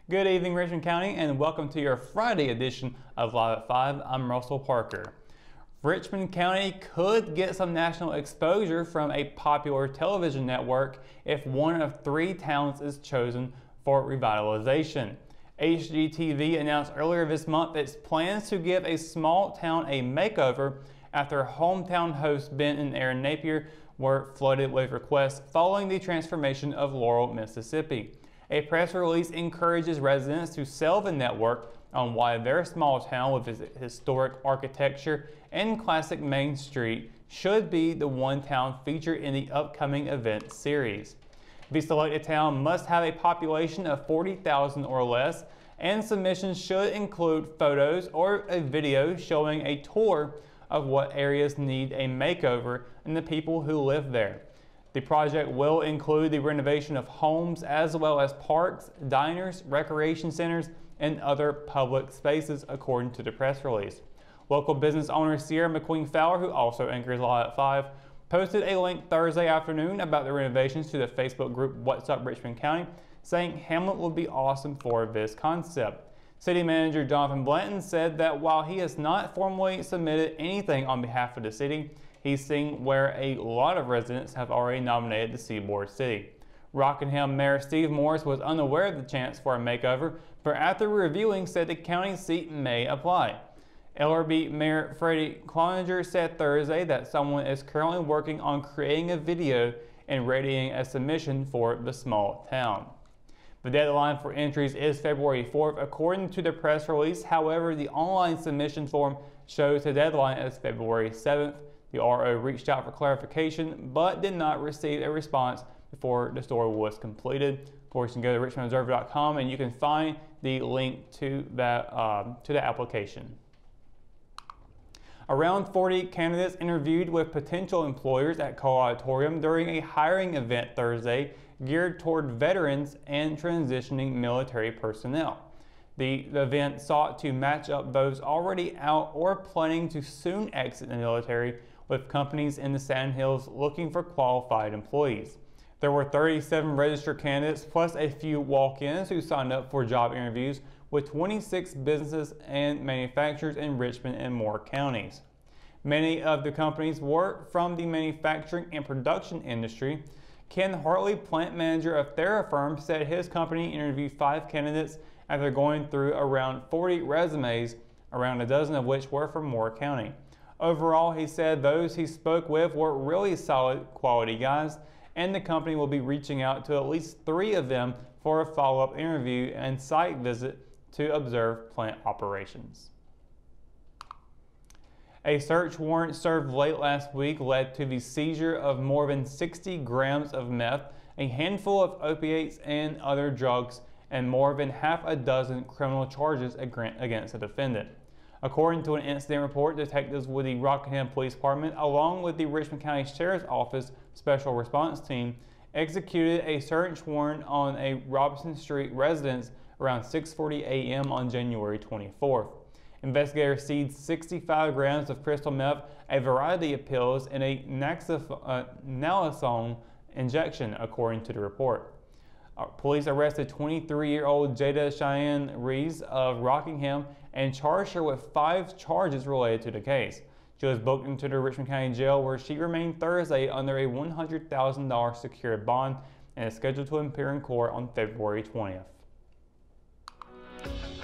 Good evening, Richmond County, and welcome to your Friday edition of Live at 5. I'm Russell Parker. Richmond County could get some national exposure from a popular television network if one of 3 towns is chosen for revitalization. HGTV announced earlier this month its plans to give a small town a makeover after hometown hosts Ben and Aaron Napier were flooded with requests following the transformation of Laurel, Mississippi. A press release encourages residents to sell the network on why their small town with its historic architecture and classic Main Street should be the one town featured in the upcoming event series. The selected town must have a population of 40,000 or less, and submissions should include photos or a video showing a tour of what areas need a makeover and the people who live there. The project will include the renovation of homes as well as parks, diners, recreation centers, and other public spaces, according to the press release. Local business owner Sierra McQueen Fowler, who also anchors Live at 5, posted a link Thursday afternoon about the renovations to the Facebook group What's Up Richmond County, saying Hamlet would be awesome for this concept. City Manager Jonathan Blanton said that while he has not formally submitted anything on behalf of the city, he's seeing where a lot of residents have already nominated the Seaboard City. Rockingham Mayor Steve Morris was unaware of the chance for a makeover, but after reviewing said the county seat may apply. LRB Mayor Freddie Cloninger said Thursday that someone is currently working on creating a video and readying a submission for the small town. The deadline for entries is February 4th, according to the press release. However, the online submission form shows the deadline as February 7th. The RO reached out for clarification, but did not receive a response before the story was completed. Of course, you can go to richmondobserver.com and you can find the link to that to the application. Around 40 candidates interviewed with potential employers at Cole Auditorium during a hiring event Thursday geared toward veterans and transitioning military personnel. The event sought to match up those already out or planning to soon exit the military with companies in the Sandhills looking for qualified employees. There were 37 registered candidates plus a few walk-ins who signed up for job interviews with 26 businesses and manufacturers in Richmond and Moore counties. Many of the companies were from the manufacturing and production industry. Ken Hartley, plant manager of TheraFirm, said his company interviewed 5 candidates after going through around 40 resumes, around a dozen of which were from Moore County. Overall, he said those he spoke with were really solid quality guys, and the company will be reaching out to at least 3 of them for a follow-up interview and site visit to observe plant operations. A search warrant served late last week led to the seizure of more than 60 grams of meth, a handful of opiates and other drugs, and more than half a dozen criminal charges against the defendant. According to an incident report, detectives with the Rockingham Police Department, along with the Richmond County Sheriff's Office Special Response Team, executed a search warrant on a Robinson Street residence around 6:40 a.m. on January 24th. Investigators seized 65 grams of crystal meth, a variety of pills, and a naloxone injection, according to the report. Police arrested 23-year-old Jada Cheyenne Rees of Rockingham and charged her with 5 charges related to the case. She was booked into the Richmond County Jail, where she remained Thursday under a $100,000 secured bond and is scheduled to appear in court on February 20th.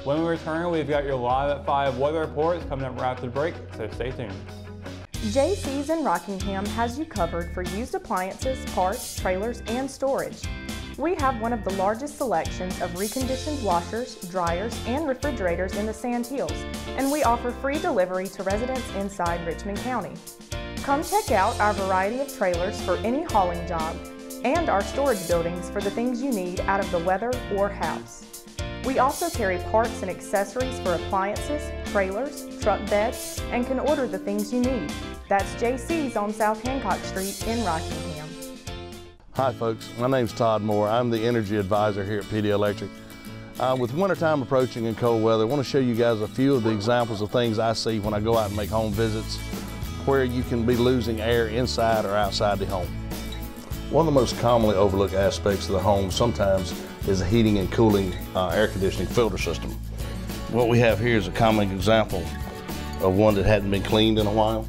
When we return, we've got your Live at 5 weather reports coming up right after the break, so stay tuned. JC's in Rockingham has you covered for used appliances, parts, trailers, and storage. We have one of the largest selections of reconditioned washers, dryers, and refrigerators in the Sand Hills, and we offer free delivery to residents inside Richmond County. Come check out our variety of trailers for any hauling job and our storage buildings for the things you need out of the weather or house. We also carry parts and accessories for appliances, trailers, truck beds, and can order the things you need. That's JC's on South Hancock Street in Rockingham. Hi folks, my name's Todd Moore. I'm the Energy Advisor here at PD Electric. With wintertime approaching and cold weather, I want to show you guys a few of the examples of things I see when I go out and make home visits where you can be losing air inside or outside the home. One of the most commonly overlooked aspects of the home sometimes is the heating and cooling air conditioning filter system. What we have here is a common example of one that hadn't been cleaned in a while.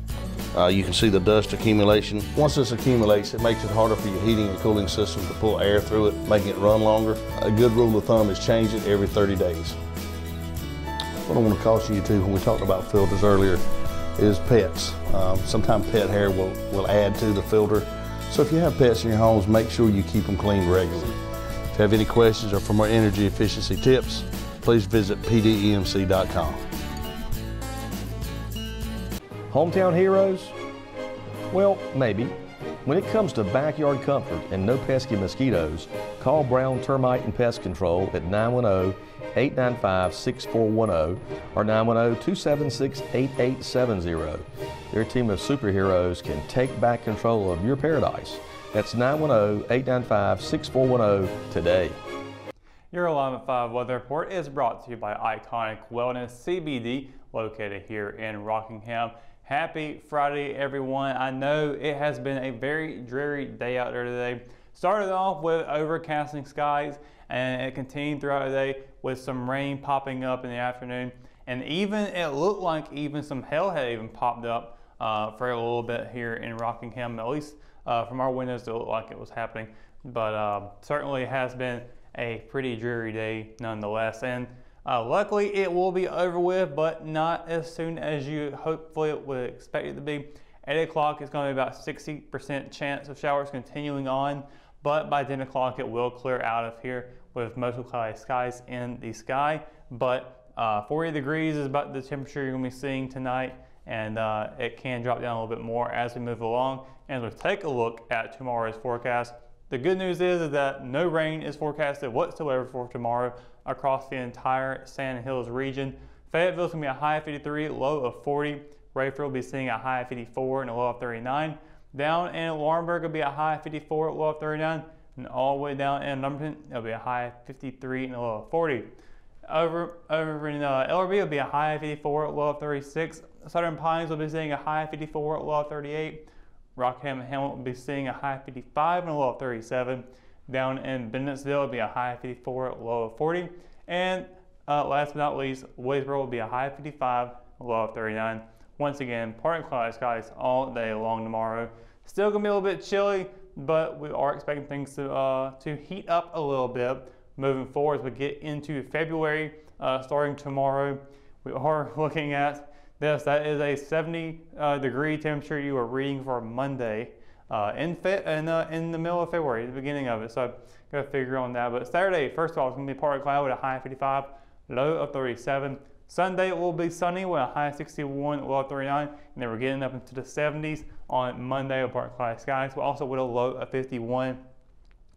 You can see the dust accumulation. Once this accumulates, it makes it harder for your heating and cooling system to pull air through it, making it run longer. A good rule of thumb is change it every 30 days. What I want to caution you to when we talked about filters earlier is pets. Sometimes pet hair will add to the filter. So if you have pets in your homes, make sure you keep them cleaned regularly. If you have any questions or for more energy efficiency tips, please visit pdemc.com. Hometown heroes? Well, maybe. When it comes to backyard comfort and no pesky mosquitoes, call Brown Termite and Pest Control at 910-895-6410 or 910-276-8870. Their team of superheroes can take back control of your paradise. That's 910-895-6410 today. Your 11:05 weather report is brought to you by Iconic Wellness CBD, located here in Rockingham. Happy Friday, everyone. I know it has been a very dreary day out there today. Started off with overcasting skies, and it continued throughout the day with some rain popping up in the afternoon. And even it looked like even some hail had even popped up for a little bit here in Rockingham. At least from our windows, it looked like it was happening. But certainly has been a pretty dreary day nonetheless. And luckily it will be over with, but not as soon as you hopefully would expect it to be. 8 o'clock is going to be about 60% chance of showers continuing on, but by 10 o'clock it will clear out of here with mostly cloudy skies in the sky. But 40 degrees is about the temperature you're going to be seeing tonight, and it can drop down a little bit more as we move along. And we'll take a look at tomorrow's forecast. The good news is that no rain is forecasted whatsoever for tomorrow across the entire Sand Hills region. Fayetteville's going to be a high of 53, low of 40. Rayford will be seeing a high of 54 and a low of 39. Down in Laurinburg will be a high of 54, low of 39. And all the way down in Lumberton, it'll be a high of 53 and a low of 40. Over in LRB, it'll be a high of 54, low of 36. Southern Pines will be seeing a high of 54, low of 38. Rockham and Hamlet will be seeing a high of 55 and a low of 37. Down in Bennettsville will be a high of 54, low of 40. And last but not least, Wadesboro will be a high of 55, low of 39. Once again, partly cloudy skies all day long tomorrow. Still gonna be a little bit chilly, but we are expecting things to heat up a little bit moving forward as we get into February. Starting tomorrow, we are looking at this. That is a 70 degree temperature you are reading for Monday in the middle of February, the beginning of it. So go figure on that. But Saturday, first of all, it's going to be partly cloudy with a high of 55, low of 37. Sunday it will be sunny with a high of 61, low of 39. And then we're getting up into the 70s on Monday with partly cloudy skies, but also with a low of 51.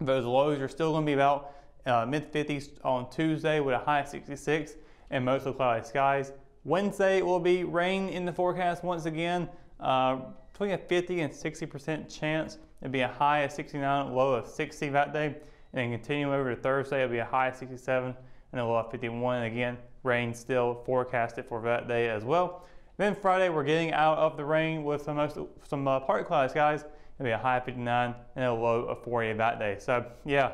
Those lows are still going to be about mid-50s on Tuesday with a high of 66 and mostly cloudy skies. Wednesday will be rain in the forecast once again, between a 50 and 60% chance. It'll be a high of 69, low of 60 that day. And then continue over to Thursday, it'll be a high of 67 and a low of 51. And again, rain still forecasted for that day as well. Then Friday, we're getting out of the rain with some partly cloudy skies. It'll be a high of 59 and a low of 40 that day. So yeah,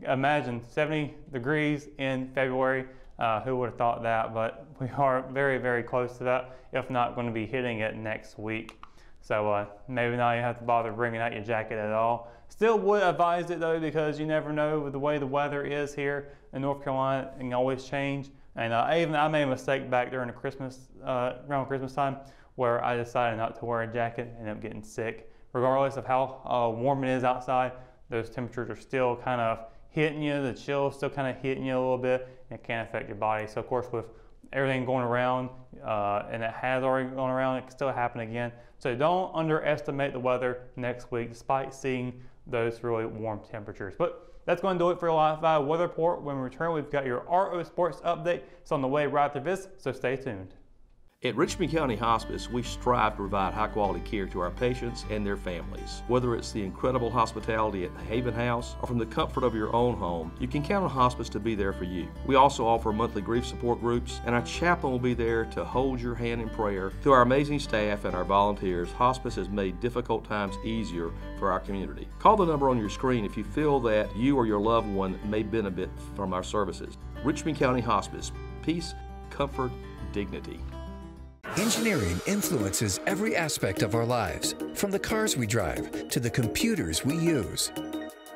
imagine 70 degrees in February. Who would have thought that? But we are very, very close to that, if not going to be hitting it next week. So maybe not even have to bother bringing out your jacket at all. Still would advise it though, because you never know with the way the weather is here in North Carolina. It can always change. And I made a mistake back during the around Christmas time, where I decided not to wear a jacket and ended up getting sick. Regardless of how warm it is outside, those temperatures are still kind of hitting you. The chill is still kind of hitting you a little bit, and it can affect your body. So of course, with everything going around, and it has already gone around, it can still happen again. So don't underestimate the weather next week, despite seeing those really warm temperatures. But that's going to do it for your Live 5 weather report. When we return, we've got your RO Sports update. It's on the way right after this, so stay tuned. At Richmond County Hospice, we strive to provide high-quality care to our patients and their families. Whether it's the incredible hospitality at the Haven House or from the comfort of your own home, you can count on hospice to be there for you. We also offer monthly grief support groups, and our chaplain will be there to hold your hand in prayer. Through our amazing staff and our volunteers, hospice has made difficult times easier for our community. Call the number on your screen if you feel that you or your loved one may benefit from our services. Richmond County Hospice. Peace, comfort, dignity. Engineering influences every aspect of our lives, from the cars we drive to the computers we use.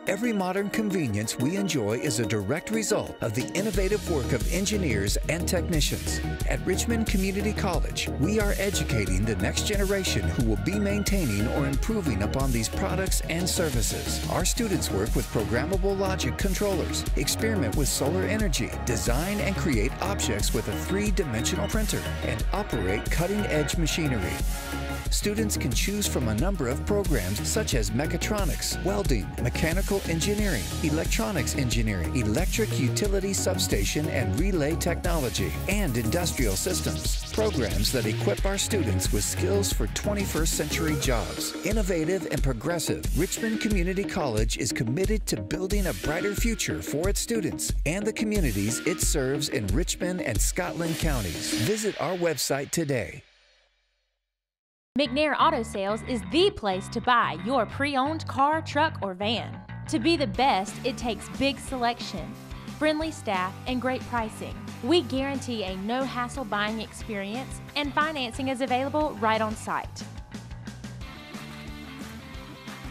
Every modern convenience we enjoy is a direct result of the innovative work of engineers and technicians. At Richmond Community College, we are educating the next generation who will be maintaining or improving upon these products and services. Our students work with programmable logic controllers, experiment with solar energy, design and create objects with a three-dimensional printer, and operate cutting-edge machinery. Students can choose from a number of programs such as mechatronics, welding, mechanical engineering, electronics engineering, electric utility substation and relay technology, and industrial systems. Programs that equip our students with skills for 21st century jobs. Innovative and progressive, Richmond Community College is committed to building a brighter future for its students and the communities it serves in Richmond and Scotland counties. Visit our website today. McNair Auto Sales is the place to buy your pre-owned car, truck, or van. To be the best, it takes big selection, friendly staff, and great pricing. We guarantee a no-hassle buying experience, and financing is available right on site.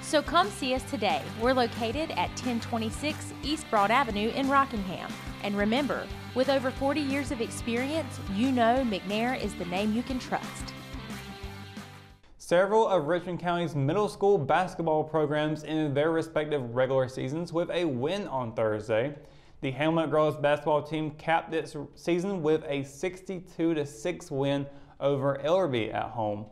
So come see us today. We're located at 1026 East Broad Avenue in Rockingham. And remember, with over 40 years of experience, you know McNair is the name you can trust. Several of Richmond County's middle school basketball programs ended their respective regular seasons with a win on Thursday. The Hamlet girls basketball team capped its season with a 62-6 win over Ellerbe at home.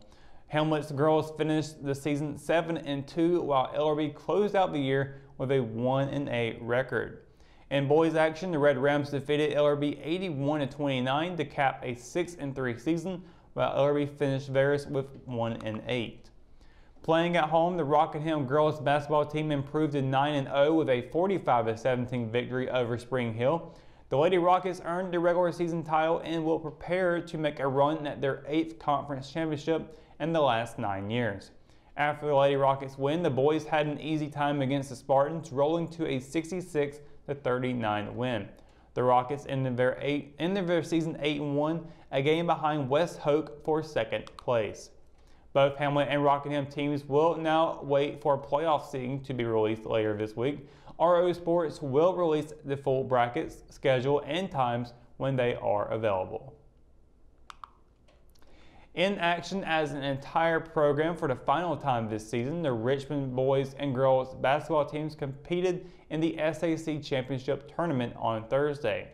Hamlet's girls finished the season 7-2, while Ellerbe closed out the year with a 1-8 record. In boys action, the Red Rams defeated Ellerbe 81-29 to cap a 6-3 season, while Ellerbe finished theirs with 1-8. Playing at home, the Rockingham girls basketball team improved to 9-0 with a 45-17 victory over Spring Hill. The Lady Rockets earned the regular season title and will prepare to make a run at their 8th conference championship in the last 9 years. After the Lady Rockets win, the boys had an easy time against the Spartans, rolling to a 66-39 win. The Rockets ended their season 8-1, a game behind West Hoke for second place. Both Hamlet and Rockingham teams will now wait for playoff seeding to be released later this week. RO Sports will release the full brackets, schedule, and times when they are available. In action as an entire program for the final time this season, the Richmond boys and girls basketball teams competed in the SAC Championship Tournament on Thursday.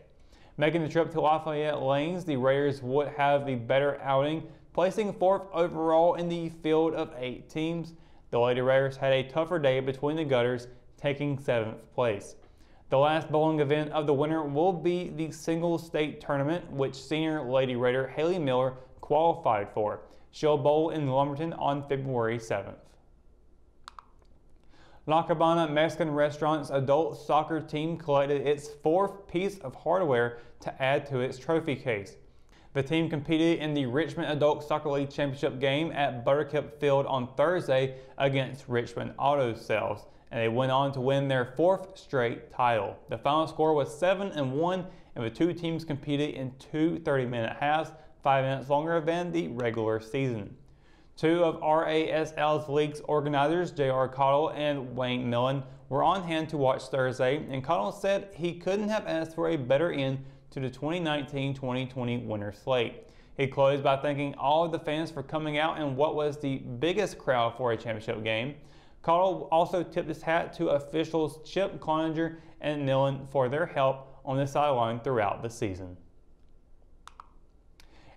Making the trip to Lafayette Lanes, the Raiders would have the better outing, placing 4th overall in the field of 8 teams. The Lady Raiders had a tougher day between the Gutters, taking 7th place. The last bowling event of the winter will be the Singles State Tournament, which senior Lady Raider Haley Miller qualified for. She'll bowl in Lumberton on February 7th. La Cabana Mexican Restaurant's adult soccer team collected its 4th piece of hardware to add to its trophy case. The team competed in the Richmond Adult Soccer League Championship game at Buttercup Field on Thursday against Richmond Auto Sales, and they went on to win their 4th straight title. The final score was 7-1, and the two teams competed in 2 30-minute halves, 5 minutes longer than the regular season. Two of RASL's league's organizers, J.R. Cottle and Wayne Millen, were on hand to watch Thursday, and Cottle said he couldn't have asked for a better end to the 2019-2020 winter slate. He closed by thanking all of the fans for coming out in what was the biggest crowd for a championship game. Cottle also tipped his hat to officials Chip Cloninger and Millen for their help on the sideline throughout the season.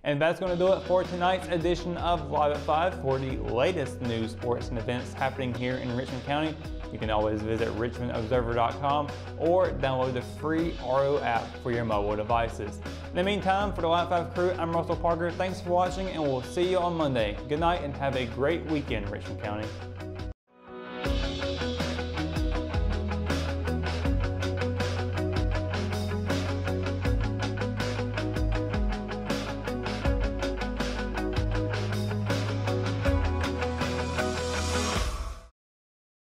And that's going to do it for tonight's edition of Live at 5. For the latest news, sports, and events happening here in Richmond County, you can always visit richmondobserver.com or download the free RO app for your mobile devices. In the meantime, for the Live at 5 crew, I'm Russell Parker. Thanks for watching, and we'll see you on Monday. Good night and have a great weekend, Richmond County.